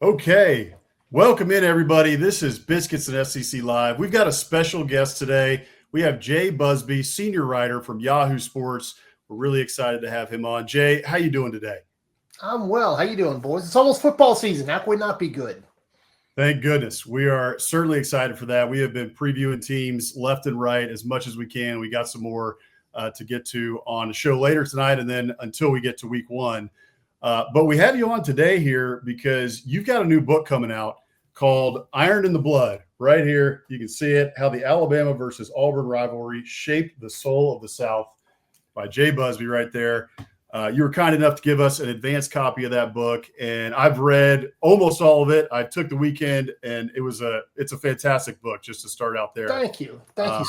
Okay, welcome in everybody. This is Biscuits and SEC Live. We've got a special guest today. We have Jay Busbee, senior writer from Yahoo Sports. We're really excited to have him on. Jay, how you doing today? I'm well. How you doing, boys? It's almost football season. How can we not be good? Thank goodness. We are certainly excited for that. We have been previewing teams left and right as much as we can. We got some more to get to on the show later tonight and then until we get to week one. But we have you on today here because you've got a new book coming out called Iron in the Blood. Right here, you can see it, How the Alabama versus Auburn Rivalry Shaped the Soul of the South by Jay Busbee right there. You were kind enough to give us an advanced copy of that book, and I've read almost all of it. I took the weekend, and it's a fantastic book just to start out there. Thank you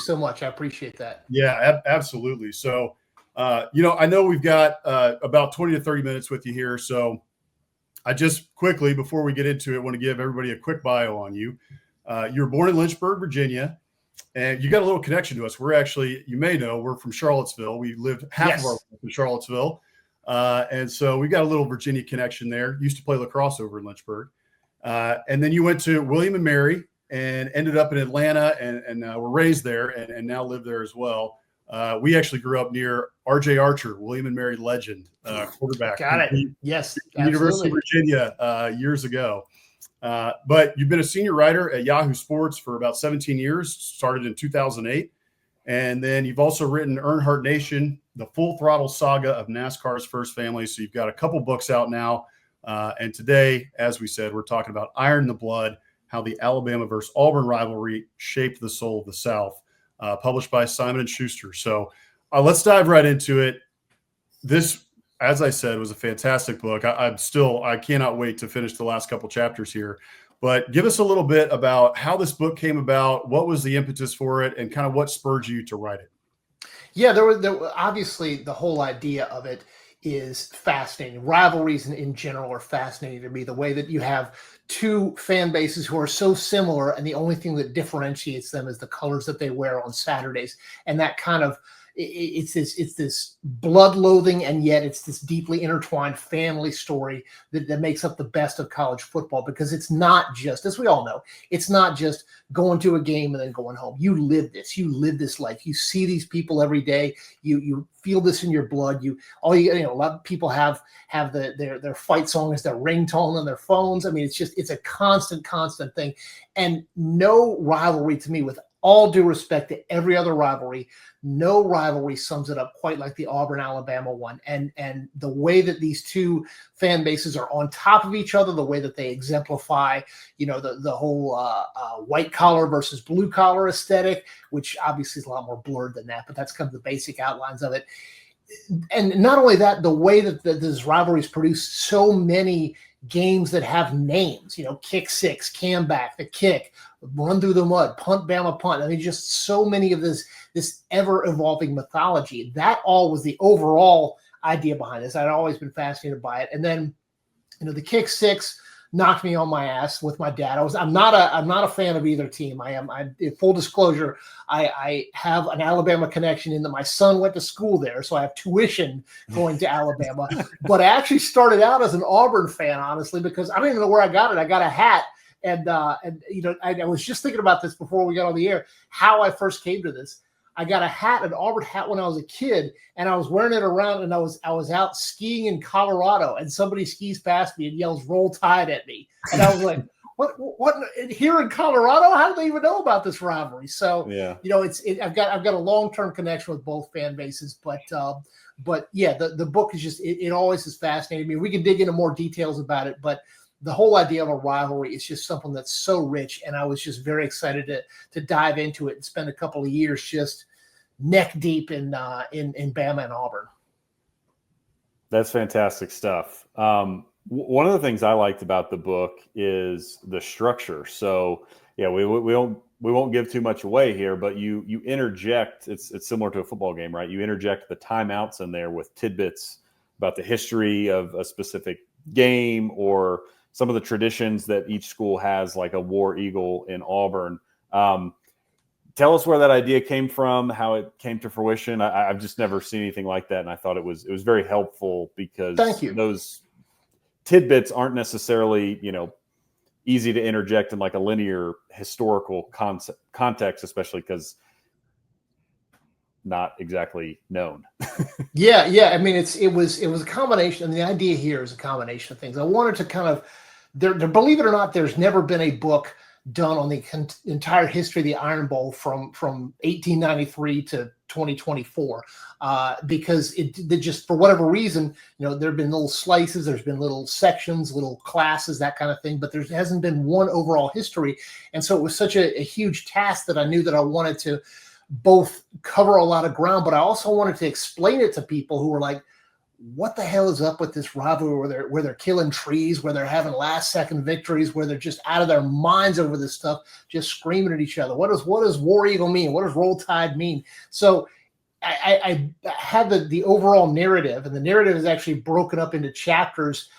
so much. I appreciate that. Yeah, absolutely. So, I know we've got about 20 to 30 minutes with you here. So I just quickly, before we get into it, want to give everybody a quick bio on you. You were born in Lynchburg, Virginia, and you got a little connection to us. We're actually, you may know, we're from Charlottesville. We lived half of our life in Charlottesville. And so we got a little Virginia connection there. Used to play lacrosse over in Lynchburg. And then you went to William and Mary and ended up in Atlanta and were raised there and now live there as well. We actually grew up near R.J. Archer, William and Mary legend, quarterback. Got it. Yes. University of Virginia years ago. But you've been a senior writer at Yahoo Sports for about 17 years, started in 2008. And then you've also written Earnhardt Nation, the full throttle saga of NASCAR's first family. So you've got a couple books out now. And today, as we said, we're talking about Iron in the Blood, How the Alabama versus Auburn Rivalry Shaped the Soul of the South, published by Simon & Schuster. So let's dive right into it. This, as I said, was a fantastic book. I cannot wait to finish the last couple chapters here. But give us a little bit about how this book came about, what was the impetus for it, and kind of what spurred you to write it. Yeah, there obviously the whole idea of it is fascinating. Rivalries in general are fascinating to me. The way that you have two fan bases who are so similar, and the only thing that differentiates them is the colors that they wear on Saturdays, and that kind of it's this blood-loathing, and yet it's this deeply intertwined family story that makes up the best of college football, because it's not just, as we all know, it's not just going to a game and then going home. You live this life. You see these people every day. You feel this in your blood. A lot of people have their fight song as their ringtone on their phones. I mean, it's a constant thing. And no rivalry, to me, with all due respect to every other rivalry, no rivalry sums it up quite like the Auburn-Alabama one. And the way that these two fan bases are on top of each other, the way that they exemplify, the whole white collar versus blue collar aesthetic, which obviously is a lot more blurred than that, but that's kind of the basic outlines of it. And not only that, the way that this rivalries produce so many games that have names, kick six, cam back, the kick, run through the mud, punt, Bama punt. I mean, just so many of this ever-evolving mythology. That all was the overall idea behind this. I'd always been fascinated by it. And then, the kick six knocked me on my ass with my dad. I'm not a fan of either team. Full disclosure, I have an Alabama connection in that my son went to school there, so I have tuition going to Alabama. But I actually started out as an Auburn fan, honestly, because I don't even know where I got it. I got a hat. And I was just thinking about this before we got on the air, how I first came to this. I got a hat, an Auburn hat, when I was a kid, and I was wearing it around, and I was out skiing in Colorado, and somebody skis past me and yells "Roll Tide" at me, and I was like, "What? Here in Colorado? How do they even know about this rivalry?" So, yeah, I've got a long-term connection with both fan bases, but yeah, the book is just it always has fascinated me. We can dig into more details about it, but the whole idea of a rivalry is just something that's so rich, and I was just very excited to dive into it and spend a couple of years just neck deep in Bama and Auburn. That's fantastic stuff. One of the things I liked about the book is the structure. So yeah, we won't give too much away here, but you interject. It's similar to a football game, right? You interject the timeouts in there with tidbits about the history of a specific game or some of the traditions that each school has, like a War Eagle in Auburn. Tell us where that idea came from, how it came to fruition. I've just never seen anything like that, and I thought it was very helpful because Thank you. Those tidbits aren't necessarily, easy to interject in like a linear historical context, especially because not exactly known. Yeah. I mean, it was a combination, and the idea here is a combination of things. I wanted to kind of there. Believe it or not, there's never been a book done on the entire history of the Iron Bowl from 1893 to 2024, because it just, for whatever reason, there have been little slices, there's been little sections, little classes, that kind of thing, but there hasn't been one overall history. And so it was such a huge task that I knew that I wanted to both cover a lot of ground, but I also wanted to explain it to people who were like, what the hell is up with this rivalry where they're killing trees, where they're having last second victories, where they're just out of their minds over this stuff, just screaming at each other. What does War Eagle mean? What does Roll Tide mean? So I had the overall narrative, and the narrative is actually broken up into chapters,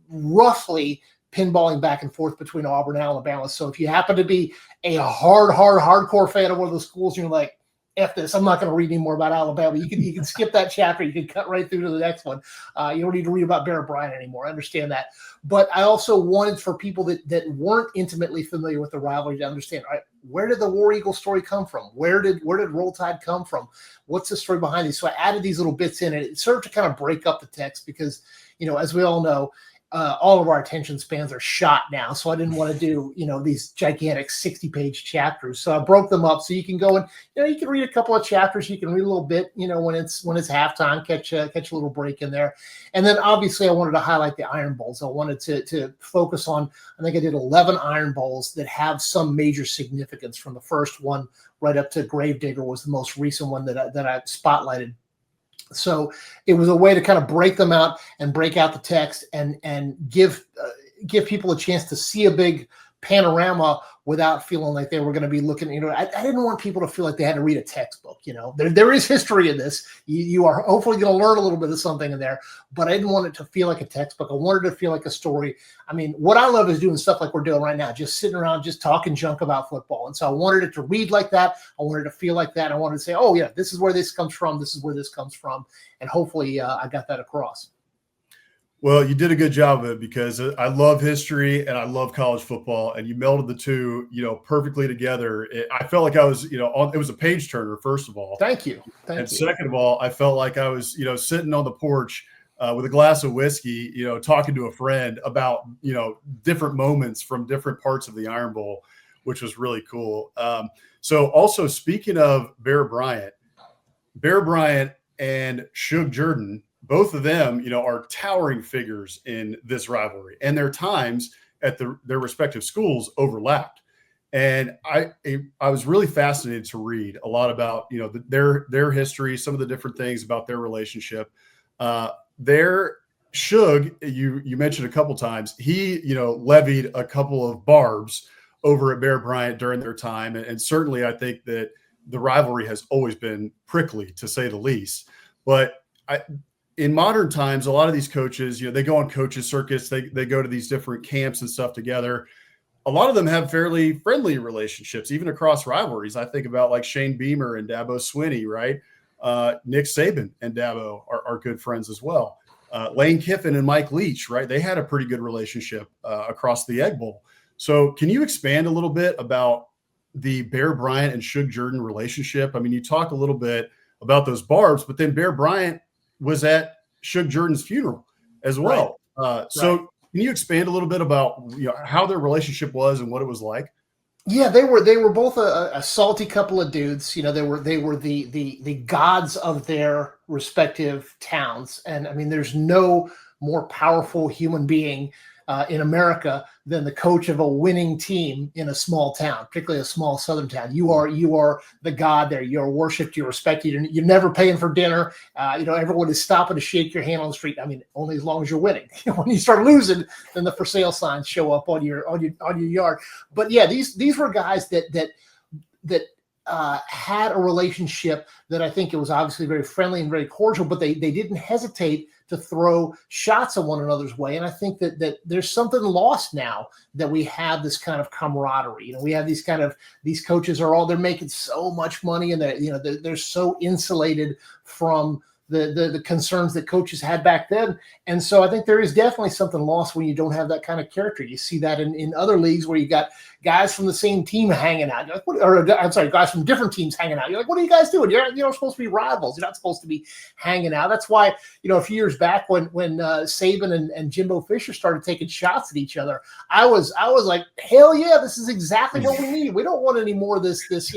roughly pinballing back and forth between Auburn and Alabama. So if you happen to be a hardcore fan of one of the schools, and you're like, F this, I'm not going to read any more about Alabama, you can skip that chapter. You can cut right through to the next one. You don't need to read about Bear Bryant anymore. I understand that. But I also wanted for people that weren't intimately familiar with the rivalry to understand, all right, where did the War Eagle story come from? Where did Roll Tide come from? What's the story behind these? So I added these little bits in, and it served to kind of break up the text because, as we all know, all of our attention spans are shot now. So I didn't want to do, these gigantic 60-page chapters. So I broke them up so you can go and, you can read a couple of chapters. You can read a little bit, when it's halftime, catch a little break in there. And then obviously I wanted to highlight the Iron Bowls. I wanted to focus on, I think I did 11 Iron Bowls that have some major significance, from the first one right up to Gravedigger was the most recent one that I spotlighted. So it was a way to kind of break them out and break out the text and give people a chance to see a big panorama without feeling like they were going to be looking, I didn't want people to feel like they had to read a textbook. There is history in this. You are hopefully going to learn a little bit of something in there, but I didn't want it to feel like a textbook. I wanted it to feel like a story. I mean, what I love is doing stuff like we're doing right now, just sitting around, just talking junk about football. And so I wanted it to read like that. I wanted it to feel like that. I wanted to say, oh yeah, this is where this comes from. This is where this comes from. And hopefully I got that across. Well, you did a good job of it, because I love history and I love college football, and you melded the two, perfectly together. I felt like I was, it was a page turner, first of all. Thank you. And second of all, I felt like I was, sitting on the porch with a glass of whiskey, talking to a friend about, different moments from different parts of the Iron Bowl, which was really cool. So also, speaking of Bear Bryant and Shug Jordan, both of them, are towering figures in this rivalry, and their times at their respective schools overlapped. And I was really fascinated to read a lot about, their history, some of the different things about their relationship. Their Shug, you mentioned a couple times, he, levied a couple of barbs over at Bear Bryant during their time. And certainly I think that the rivalry has always been prickly, to say the least. But in modern times, a lot of these coaches, they go on coaches circuits, they go to these different camps and stuff together. A lot of them have fairly friendly relationships, even across rivalries. I think about like Shane Beamer and Dabo Swinney, right? Nick Saban and Dabo are good friends as well. Lane Kiffin and Mike Leach, right? They had a pretty good relationship across the Egg Bowl. So can you expand a little bit about the Bear Bryant and Shug Jordan relationship? I mean, you talked a little bit about those barbs, but then Bear Bryant was at Shug Jordan's funeral as well. Right. So can you expand a little bit about how their relationship was and what it was like? Yeah, they were both a salty couple of dudes. They were the gods of their respective towns. And I mean, there's no more powerful human being in America than the coach of a winning team in a small town, particularly a small southern town. You are the god there. You're worshipped. You're respected. You're never paying for dinner. Everyone is stopping to shake your hand on the street. I mean, only as long as you're winning. When you start losing, then the for sale signs show up on your yard. But yeah, these were guys that had a relationship that I think it was obviously very friendly and very cordial, but they didn't hesitate to throw shots at one another's way. And I think that there's something lost now that we have this kind of camaraderie. We have these coaches they're making so much money, and they're so insulated from the concerns that coaches had back then. And so I think there is definitely something lost when you don't have that kind of character. You see that in other leagues where you got guys from the same team hanging out. You're like, guys from different teams hanging out. You're like, what are you guys doing? You're supposed to be rivals. You're not supposed to be hanging out. That's why, a few years back when Saban and Jimbo Fisher started taking shots at each other, I was like, hell yeah, this is exactly what we need. We don't want any more of this, this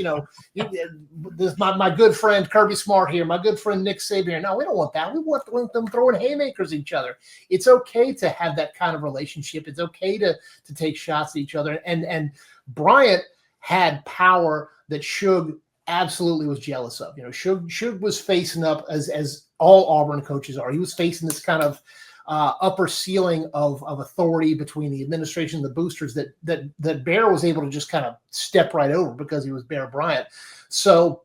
my good friend Kirby Smart here, my good friend Nick Saban here. No, we don't want that. We want them throwing haymakers at each other. It's okay to have that kind of relationship. It's okay to take shots at each other. And Bryant had power that Suge absolutely was jealous of. Suge was facing up as all Auburn coaches are. He was facing this kind of upper ceiling of authority between the administration and the boosters that Bear was able to just kind of step right over because he was Bear Bryant. So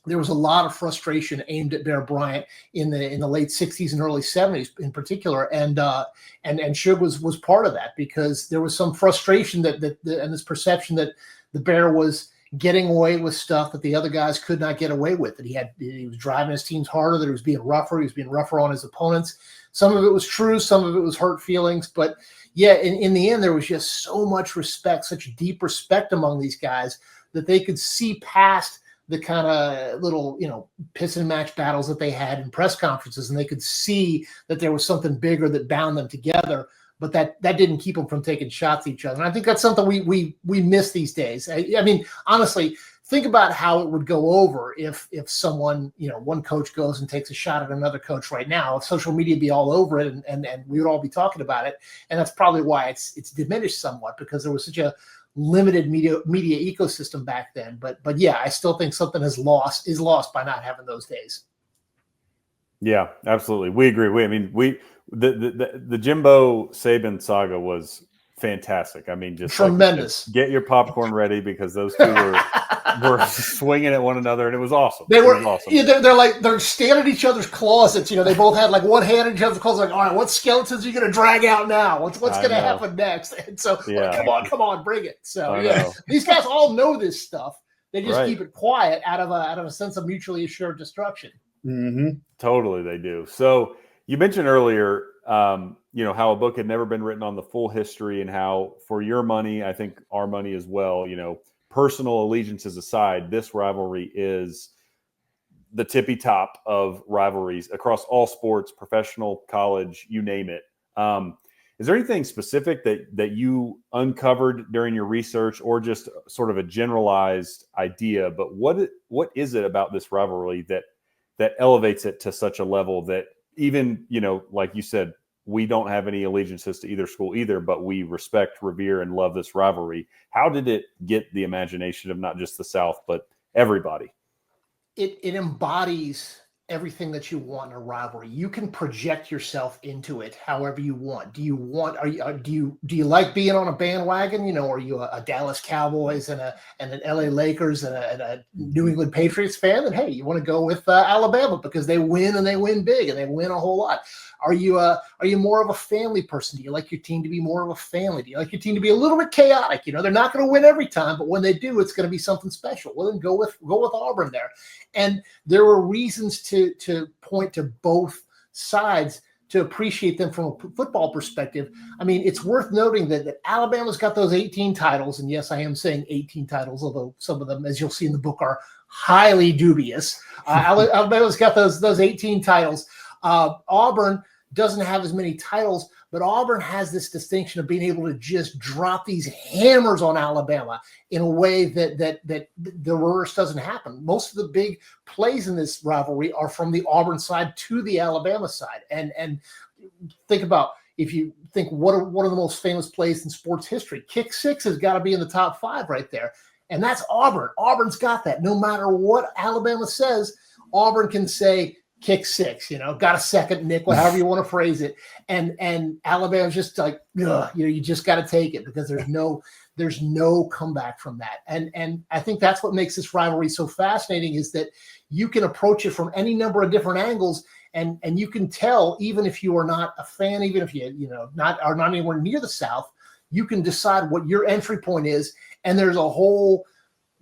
there was a lot of frustration aimed at Bear Bryant in the late 60s and early 70s in particular. And Suge was part of that because there was some frustration and this perception that the Bear was getting away with stuff that the other guys could not get away with, that he was driving his teams harder, that he was being rougher on his opponents. Some of it was true, some of it was hurt feelings, but yeah, in the end, there was just so much respect, such deep respect among these guys that they could see past the kind of little, piss and match battles that they had in press conferences, and they could see that there was something bigger that bound them together. But that didn't keep them from taking shots at each other. And I think that's something we miss these days. I mean, honestly, think about how it would go over if someone, one coach goes and takes a shot at another coach right now. Social media would be all over it, and we would all be talking about it. And that's probably why it's diminished somewhat, because there was such a limited media ecosystem back then. But yeah, I still think something is lost by not having those days. Yeah, absolutely. We agree. The Jimbo Saban saga was fantastic. I mean, just tremendous. Like, get your popcorn ready because those two were swinging at one another, and it was awesome. It was awesome. Yeah, they're standing at each other's closets. They both had like one hand in each other's closets. Like, all right, what skeletons are you going to drag out now? What's going to happen next? And so, come on, bring it. So these guys all know this stuff. They just keep it quiet out of a sense of mutually assured destruction. Mm-hmm. Totally, they do. So you mentioned earlier, how a book had never been written on the full history, and how for your money, I think our money as well, personal allegiances aside, this rivalry is the tippy top of rivalries across all sports, professional, college, you name it. Is there anything specific that you uncovered during your research, or just sort of a generalized idea? But what is it about this rivalry that elevates it to such a level that even, like you said, we don't have any allegiances to either school either, but we respect, revere, and love this rivalry? How did it get the imagination of not just the South, but everybody? It embodies everything that you want in a rivalry. You can project yourself into it however you want. Do you like being on a bandwagon? Are you a Dallas Cowboys and an LA Lakers and a New England Patriots fan? Then hey, you want to go with Alabama because they win, and they win big, and they win a whole lot. Are you more of a family person? Do you like your team to be more of a family? Do you like your team to be a little bit chaotic? They're not going to win every time, but when they do, it's going to be something special. Well, then go with Auburn there. And there were reasons to point to both sides to appreciate them from a football perspective. I mean, it's worth noting that Alabama's got those 18 titles, and yes, I am saying 18 titles, although some of them, as you'll see in the book, are highly dubious. Alabama's got those 18 titles. Auburn doesn't have as many titles, but Auburn has this distinction of being able to just drop these hammers on Alabama in a way that the reverse doesn't happen. Most of the big plays in this rivalry are from the Auburn side to the Alabama side. And think about, if you think what are the most famous plays in sports history, kick six has got to be in the top 5 right there. And that's Auburn. Auburn's got that. No matter what Alabama says, Auburn can say, kick six, got a second nickel, however you want to phrase it. And Alabama's just like, you just got to take it because there's no comeback from that. And I think that's what makes this rivalry so fascinating, is that you can approach it from any number of different angles, and you can tell, even if you are not a fan, even if you are not anywhere near the South, you can decide what your entry point is. And there's a whole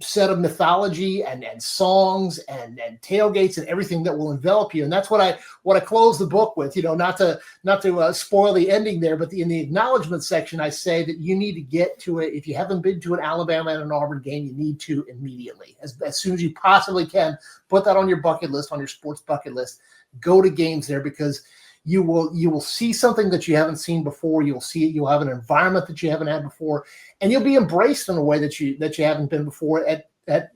set of mythology and songs and tailgates and everything that will envelop you. And that's what I close the book with, not to spoil the ending there, but in the acknowledgement section, I say that you need to get to it. If you haven't been to an Alabama and an Auburn game, you need to immediately, as soon as you possibly can. Put that on your bucket list, on your sports bucket list. Go to games there, because you will see something that you haven't seen before. You'll have an environment that you haven't had before, and you'll be embraced in a way that you haven't been before at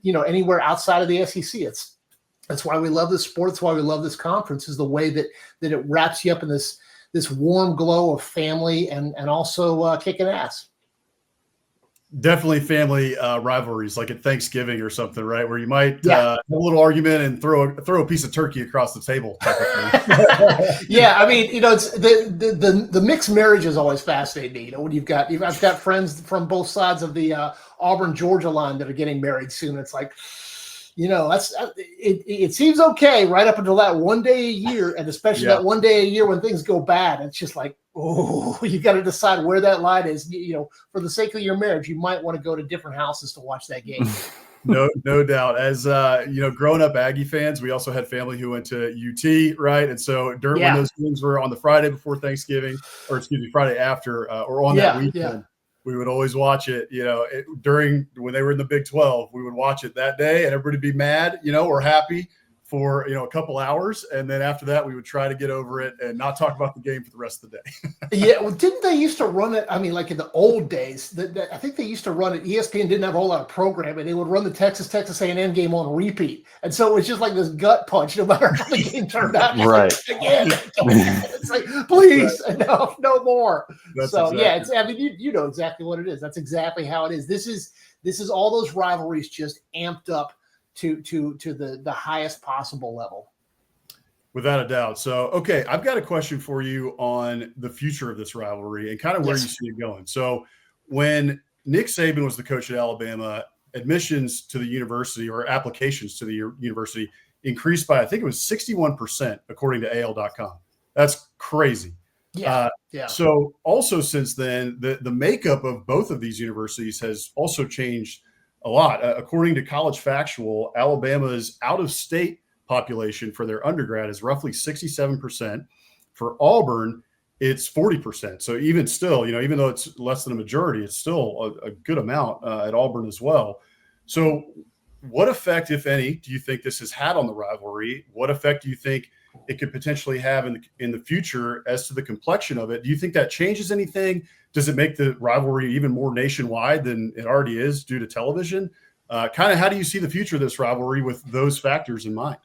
anywhere outside of the SEC. That's why we love this sport. That's why we love this conference, is the way that it wraps you up in this warm glow of family and also kicking ass. Definitely family rivalries, like at Thanksgiving or something, right? Where you might have a little argument and throw a piece of turkey across the table. Yeah, I mean, it's the mixed marriage is always fascinating. When I've got friends from both sides of the Auburn Georgia line that are getting married soon. It's like, it seems okay right up until that one day a year, and especially that one day a year when things go bad. It's just like, oh, you got to decide where that line is. For the sake of your marriage, you might want to go to different houses to watch that game. No doubt. As growing up Aggie fans, we also had family who went to UT, right? And so when those games were on the Friday before Thanksgiving, or Friday after, or on that weekend, we would always watch it. During when they were in the Big 12, we would watch it that day, and everybody would be mad, or happy for a couple hours, and then after that we would try to get over it and not talk about the game for the rest of the day. Well, didn't they used to run it? I mean, like in the old days, I think they used to run it. ESPN didn't have a whole lot of programming. They would run the Texas A&M game on repeat, and so it was just like this gut punch, no matter how the game turned out. Right. Again, it's like, please, no more. That's it's. I mean, you know exactly what it is. That's exactly how it is. This is all those rivalries just amped up to the highest possible level. Without a doubt. So, okay, I've got a question for you on the future of this rivalry and kind of where you see it going. So when Nick Saban was the coach at Alabama, admissions to the university, or applications to the university, increased by, I think it was 61%, according to AL.com. That's crazy. Yeah. So also since then, the makeup of both of these universities has also changed a lot. According to College Factual, Alabama's out-of-state population for their undergrad is roughly 67%. For Auburn, it's 40%. So even still, even though it's less than a majority, it's still a good amount at Auburn as well. So what effect, if any, do you think this has had on the rivalry? What effect do you think it could potentially have in the future as to the complexion of it? Do you think that changes anything? Does it make the rivalry even more nationwide than it already is due to television? Kind of how do you see the future of this rivalry with those factors in mind?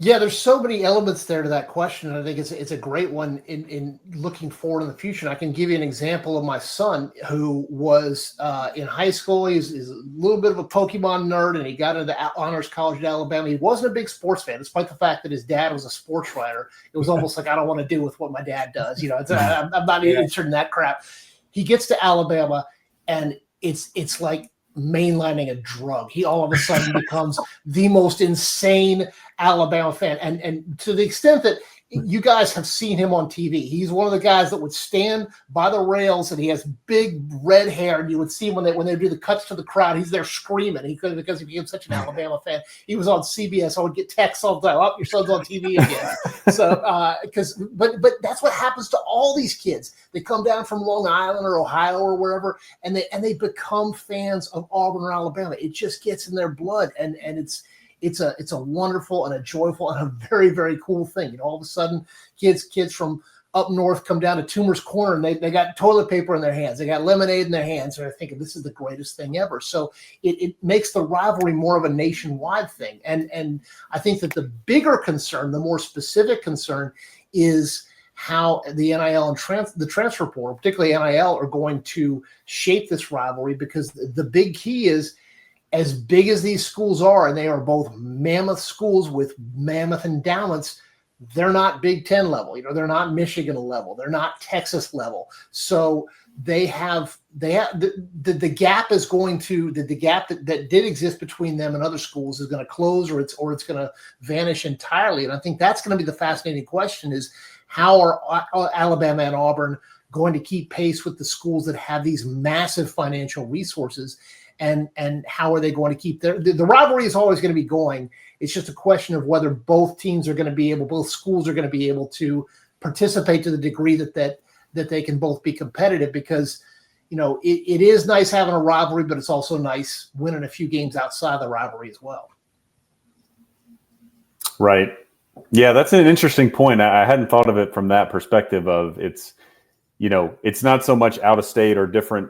Yeah, there's so many elements there to that question. And I think it's a great one in looking forward in the future. And I can give you an example of my son who was in high school. He's a little bit of a Pokemon nerd, and he got into honors college at Alabama. He wasn't a big sports fan, despite the fact that his dad was a sports writer. It was almost like, I don't want to do with what my dad does. I'm not interested in that crap. He gets to Alabama, and it's like mainlining a drug. He all of a sudden becomes the most insane Alabama fan. And to the extent that you guys have seen him on TV, he's one of the guys that would stand by the rails, and he has big red hair, and you would see when they do the cuts to the crowd, he's there screaming. Because he became such an Alabama fan. He was on CBS. I would get texts all the time. Oh, your son's on TV again. So but that's what happens to all these kids. They come down from Long Island or Ohio or wherever, and they become fans of Auburn or Alabama. It just gets in their blood, and it's a wonderful and a joyful and a very, very cool thing. All of a sudden, kids from up north come down to Toomer's Corner, and they got toilet paper in their hands. They got lemonade in their hands. And they're thinking, this is the greatest thing ever. So it makes the rivalry more of a nationwide thing. And I think that the bigger concern, the more specific concern, is how the NIL and the transfer portal, particularly NIL, are going to shape this rivalry, because the big key is, as big as these schools are, and they are both mammoth schools with mammoth endowments, they're not Big Ten level. They're not Michigan level. They're not Texas level. So the gap is going to the gap that did exist between them and other schools is going to close, or it's going to vanish entirely. And I think that's going to be the fascinating question: is how are Alabama and Auburn going to keep pace with the schools that have these massive financial resources? And how are they going to keep the rivalry is always going to be going. It's just a question of whether both schools are going to be able to participate to the degree that they can both be competitive, because it is nice having a rivalry, but it's also nice winning a few games outside the rivalry as well. Right. Yeah, that's an interesting point. I hadn't thought of it from that perspective of it's not so much out of state or different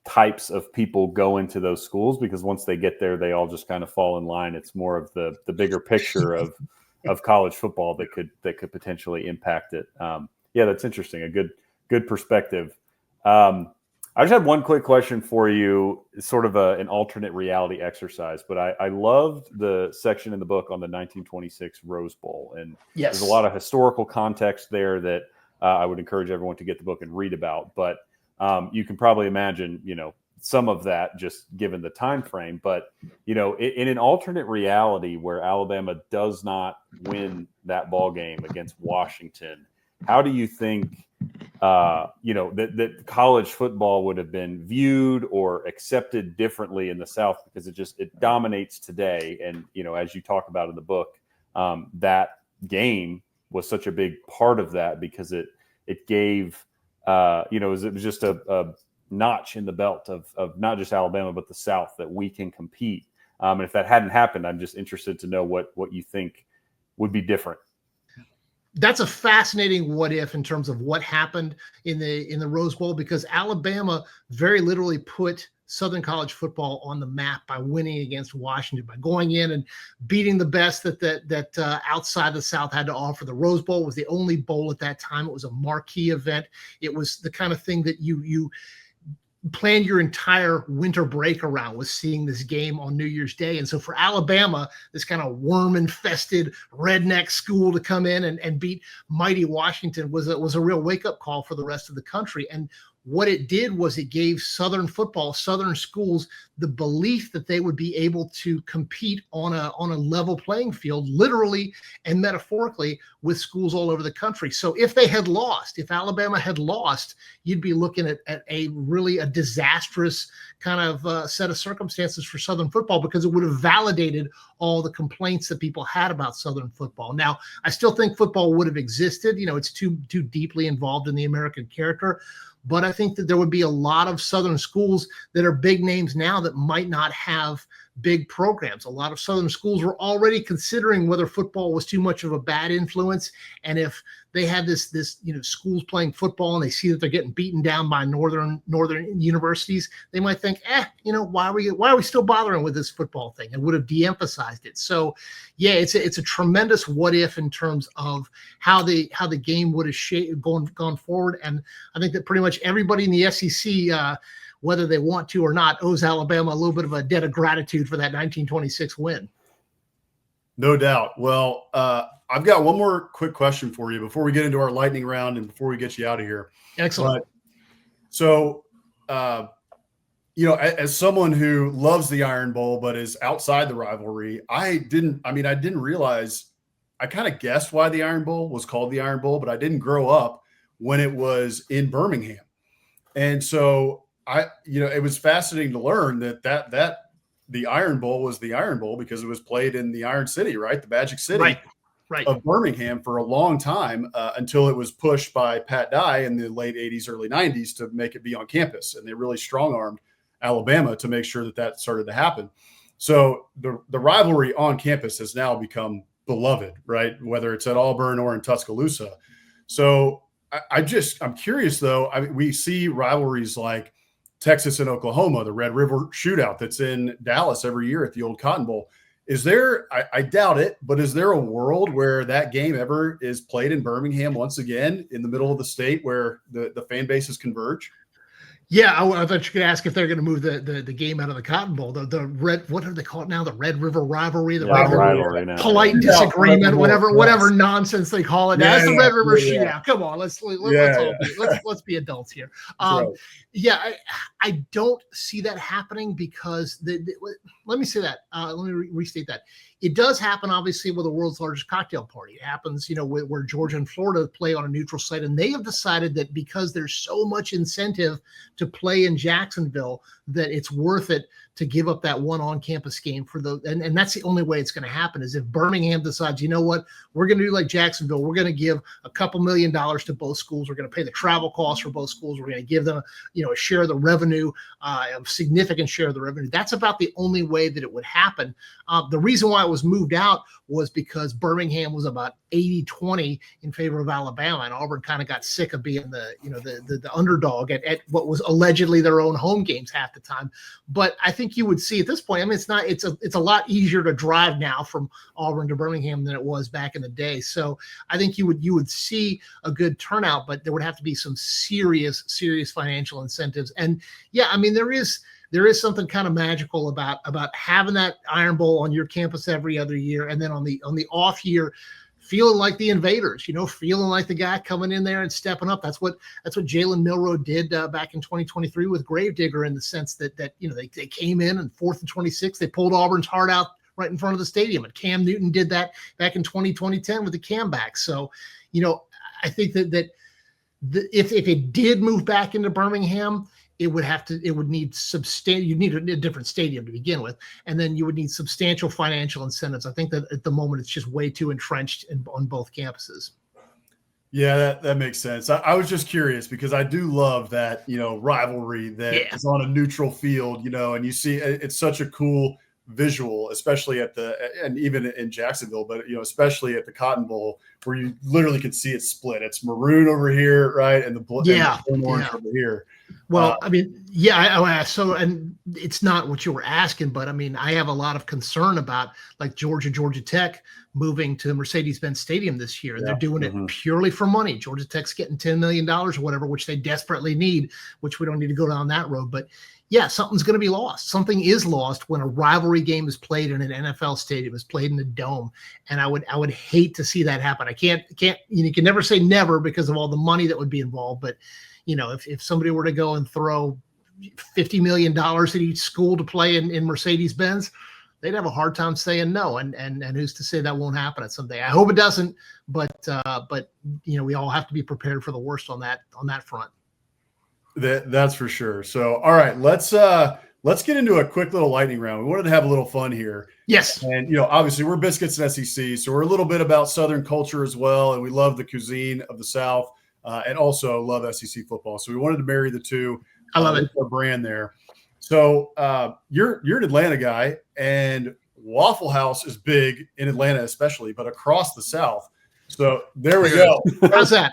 types of people go into those schools, because once they get there, they all just kind of fall in line. It's more of the bigger picture of college football that could potentially impact it. Yeah, that's interesting. A good perspective. I just had one quick question for you, sort of an alternate reality exercise, but I loved the section in the book on the 1926 Rose Bowl. And yes, there's a lot of historical context there that I would encourage everyone to get the book and read about. But you can probably imagine, some of that just given the time frame. But, in an alternate reality where Alabama does not win that ball game against Washington, how do you think that college football would have been viewed or accepted differently in the South, because it dominates today? And, as you talk about in the book, that game was such a big part of that, because it gave, it was just a notch in the belt of not just Alabama, but the South, that we can compete. And if that hadn't happened, I'm just interested to know what you think would be different. That's a fascinating what if in terms of what happened in the Rose Bowl, because Alabama very literally put Southern college football on the map by winning against Washington, by going in and beating the best that outside the South had to offer. The Rose Bowl was the only bowl at that time. It was a marquee event. It was the kind of thing that you planned your entire winter break around, was seeing this game on New Year's Day. And so for Alabama, this kind of worm-infested redneck school to come in and beat mighty Washington was a real wake-up call for the rest of the country. And what it did was it gave Southern football, Southern schools, the belief that they would be able to compete on a level playing field, literally and metaphorically, with schools all over the country. So if Alabama had lost, you'd be looking at a really disastrous kind of set of circumstances for Southern football, because it would have validated all the complaints that people had about Southern football. Now, I still think football would have existed. It's too deeply involved in the American character. But I think that there would be a lot of Southern schools that are big names now that might not have big programs. A lot of Southern schools were already considering whether football was too much of a bad influence. And if they have this schools playing football and they see that they're getting beaten down by northern universities, they might think, why are we still bothering with this football thing, and would have de-emphasized it. So yeah, it's a tremendous what if in terms of how the game would have gone forward. And I think that pretty much everybody in the SEC, whether they want to or not, owes Alabama a little bit of a debt of gratitude for that 1926 win. No doubt. Well, I've got one more quick question for you before we get into our lightning round and before we get you out of here. Excellent. So, as someone who loves the Iron Bowl but is outside the rivalry, I didn't realize. I kind of guessed why the Iron Bowl was called the Iron Bowl, but I didn't grow up when it was in Birmingham. And so it was fascinating to learn that the Iron Bowl was the Iron Bowl because it was played in the Iron City, right? The Magic City right. of Birmingham for a long time until it was pushed by Pat Dye in the late 80s, early 90s to make it be on campus. And they really strong-armed Alabama to make sure that started to happen. So the rivalry on campus has now become beloved, right? Whether it's at Auburn or in Tuscaloosa. So I'm curious though. We see rivalries like Texas and Oklahoma, the Red River Shootout that's in Dallas every year at the old Cotton Bowl. Is there, I doubt it, but is there a world where that game ever is played in Birmingham once again in the middle of the state where the fan bases converge? Yeah, I thought you could ask if they're going to move the game out of the Cotton Bowl. The red, what do they call it now? The Red River Rivalry, the Red River rivalry now. polite disagreement, whatever nonsense they call it. That's the Red River shootout. Come on, let's be adults here. Right. Yeah, I don't see that happening because let me say that. Let me restate that. It does happen, obviously, with the world's largest cocktail party. It happens, where Georgia and Florida play on a neutral site, and they have decided that because there's so much incentive to play in Jacksonville, that it's worth it to give up that one on-campus game for and that's the only way it's going to happen is if Birmingham decides, you know what, we're going to do like Jacksonville. We're going to give a couple $1 million to both schools. We're going to pay the travel costs for both schools. We're going to give them, a share of the revenue, a significant share of the revenue. That's about the only way that it would happen. The reason why it was moved out was because Birmingham was about 80-20 in favor of Alabama, and Auburn kind of got sick of being the underdog at what was allegedly their own home games half the time. But I think you would see at this point, I mean, it's a lot easier to drive now from Auburn to Birmingham than it was back in the day. So I think you would see a good turnout, but there would have to be some serious financial incentives. And yeah, I mean, there is something kind of magical about having that Iron Bowl on your campus every other year, and then on the off year, feeling like the invaders, feeling like the guy coming in there and stepping up. That's what Jalen Milroe did back in 2023 with Gravedigger, in the sense that they came in and 4th and 26, they pulled Auburn's heart out right in front of the stadium, and Cam Newton did that back in 2010 with the Cam back. So, I think that if it did move back into Birmingham, you'd need a different stadium to begin with, and then you would need substantial financial incentives. I think that at the moment it's just way too entrenched on both campuses. Yeah, that makes sense. I was just curious because I do love that, rivalry that is on a neutral field, and you see it's such a cool visual, especially and even in Jacksonville, but especially at the Cotton Bowl, where you literally can see it split. It's maroon over here, right, and the orange over here. Well, I mean, and it's not what you were asking, but I mean, I have a lot of concern about like Georgia Tech moving to Mercedes-Benz Stadium this year. And they're doing it purely for money. Georgia Tech's getting $10 million or whatever, which they desperately need, which we don't need to go down that road. But yeah, something's going to be lost. Something is lost when a rivalry game is played in an NFL stadium, is played in a dome. And I would hate to see that happen. You can never say never because of all the money that would be involved. But if somebody were to go and throw $50 million at each school to play in Mercedes-Benz, they'd have a hard time saying no. And who's to say that won't happen at someday? I hope it doesn't, but we all have to be prepared for the worst on that front. That's for sure. So, all right, let's get into a quick little lightning round. We wanted to have a little fun here. Yes. And, obviously we're Biscuits and SEC, so we're a little bit about Southern culture as well. And we love the cuisine of the South. And also love SEC football. So we wanted to marry the two. I love it. Our brand there. So you're an Atlanta guy, and Waffle House is big in Atlanta especially, but across the South. So there we go. How's that?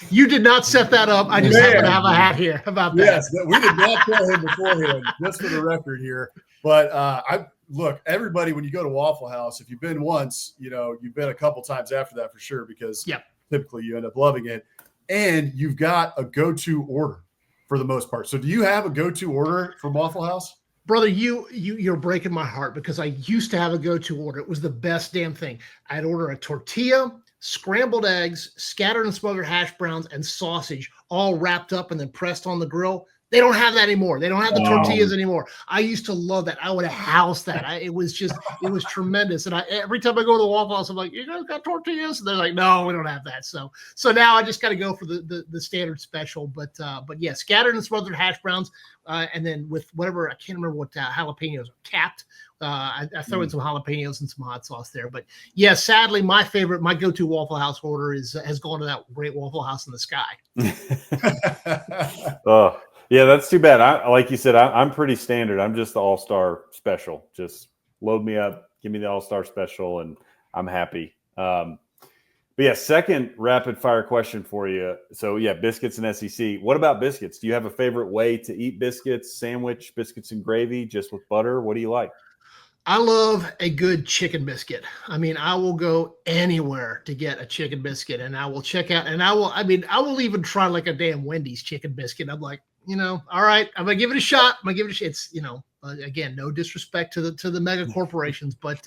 You did not set that up. I just happen to have a hat here about that. Yes, we did not tell him beforehand, just for the record here. But look, everybody, when you go to Waffle House, if you've been once, you've been a couple times after that for sure, because typically you end up loving it, and you've got a go-to order for the most part. So do you have a go-to order from Waffle House? Brother, you're breaking my heart, because I used to have a go-to order. It was the best damn thing. I'd order a tortilla, scrambled eggs, scattered and smothered hash browns, and sausage, all wrapped up and then pressed on the grill. They don't have that anymore. They don't have the tortillas anymore. I used to love that. I would have housed that. It was tremendous. And every time I go to the Waffle House, I'm like, you guys got tortillas? And they're like, no, we don't have that. So now I just got to go for the standard special. But yeah, scattered and smothered hash browns, and then with whatever, I can't remember what jalapenos are capped. I throw in some jalapenos and some hot sauce there. But yeah, sadly, my go-to Waffle House order has gone to that great Waffle House in the sky. Oh. Yeah, that's too bad. Like you said, I'm pretty standard. I'm just the all-star special. Just load me up, give me the all-star special, and I'm happy. But yeah, second rapid-fire question for you. So yeah, biscuits and SEC. What about biscuits? Do you have a favorite way to eat biscuits? Sandwich, biscuits and gravy, just with butter? What do you like? I love a good chicken biscuit. I mean, I will go anywhere to get a chicken biscuit, and I will check out, and I will even try like a damn Wendy's chicken biscuit. I'm like, all right, I'm gonna give it a shot. It's, again, no disrespect to the mega corporations, but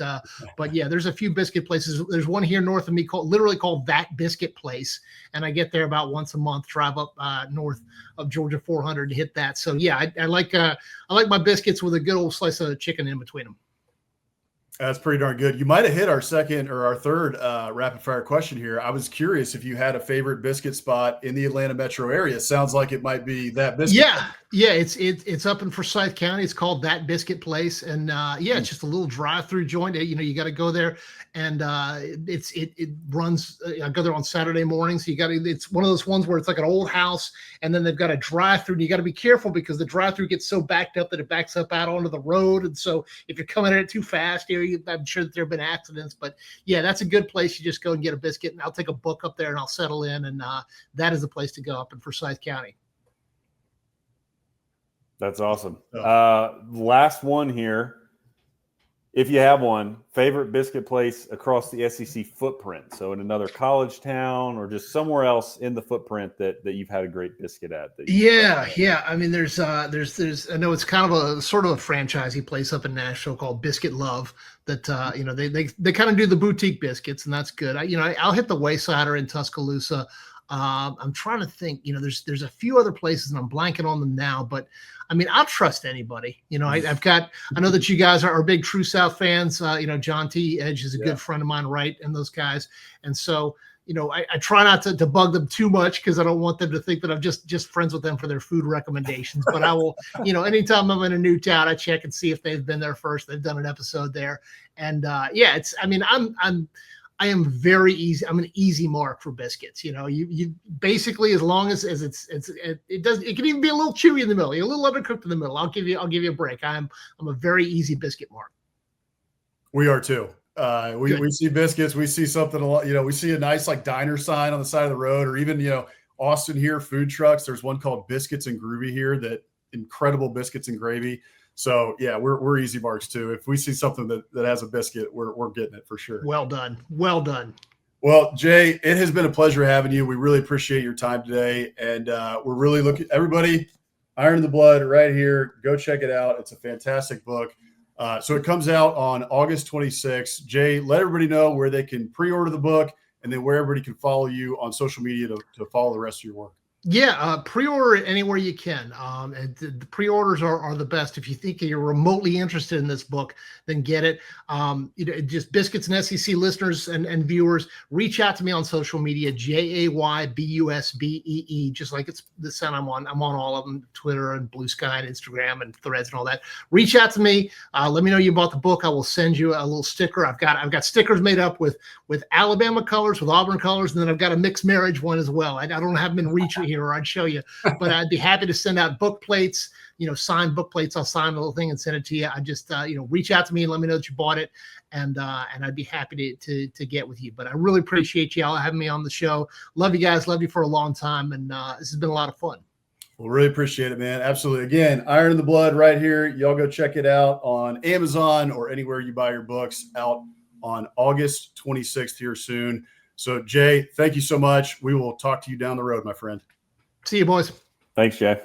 yeah, there's a few biscuit places. There's one here north of me literally called That Biscuit Place, and I get there about once a month. Drive up north of Georgia 400 to hit that. So yeah, I like my biscuits with a good old slice of chicken in between them. That's pretty darn good. You might have hit our second or our third rapid fire question here. I was curious if you had a favorite biscuit spot in the Atlanta metro area. Sounds like it might be That Biscuit. Yeah. It's up in Forsyth County. It's called That Biscuit Place, and it's just a little drive-through joint. You got to go there, and it runs. I go there on Saturday mornings. So it's one of those ones where it's like an old house, and then they've got a drive-through, and you got to be careful because the drive-through gets so backed up that it backs up out onto the road, and so if you're coming at it too fast, I'm sure that there have been accidents. But yeah, that's a good place. You just go and get a biscuit, and I'll take a book up there, and I'll settle in, and that is the place to go up in Forsyth County. That's awesome. Last one here. If you have one, favorite biscuit place across the SEC footprint. So in another college town or just somewhere else in the footprint that you've had a great biscuit at. Yeah. I mean, there's I know it's kind of a sort of a franchisey place up in Nashville called Biscuit Love that, they kind of do the boutique biscuits, and that's good. I'll hit the Waysider in Tuscaloosa. I'm trying to think, there's a few other places and I'm blanking on them now, but I mean, I'll trust anybody. I know that you guys are big True South fans. John T. Edge is a good friend of mine, right? And those guys. And so, I try not to bug them too much because I don't want them to think that I'm just friends with them for their food recommendations. But I will, anytime I'm in a new town, I check and see if they've been there first. They've done an episode there. And I am very easy. I'm an easy mark for biscuits. You basically, as long as it can even be a little chewy in the middle, a little undercooked in the middle. I'll give you a break. I'm a very easy biscuit mark. We are too. We see biscuits. We see something a lot. We see a nice like diner sign on the side of the road, or even Austin here food trucks. There's one called Biscuits and Groovy here. That incredible biscuits and gravy. So yeah, we're easy marks too. If we see something that has a biscuit, we're getting it for sure. Well done. Well, Jay, it has been a pleasure having you. We really appreciate your time today, and we're really looking. Everybody, Iron in the Blood, right here. Go check it out. It's a fantastic book. So it comes out on August 26th. Jay, let everybody know where they can pre-order the book, and then where everybody can follow you on social media to follow the rest of your work. Yeah, pre-order it anywhere you can. And the pre-orders are the best. If you think you're remotely interested in this book, then get it. Just Biscuits and SEC listeners and viewers, reach out to me on social media, JayBusbee, just like it's the sound I'm on. I'm on all of them, Twitter and Blue Sky and Instagram and Threads and all that. Reach out to me. Let me know you bought the book. I will send you a little sticker. I've got stickers made up with Alabama colors, with Auburn colors, and then I've got a mixed marriage one as well. I don't have them in reach here, or I'd show you, but I'd be happy to send out book plates, signed book plates. I'll sign the little thing and send it to you. I just, reach out to me and let me know that you bought it. And I'd be happy to get with you, but I really appreciate y'all having me on the show. Love you guys. Love you for a long time. And this has been a lot of fun. Well, really appreciate it, man. Absolutely. Again, Iron in the Blood right here. Y'all go check it out on Amazon or anywhere you buy your books, out on August 26th here soon. So Jay, thank you so much. We will talk to you down the road, my friend. See you, boys. Thanks, Jay.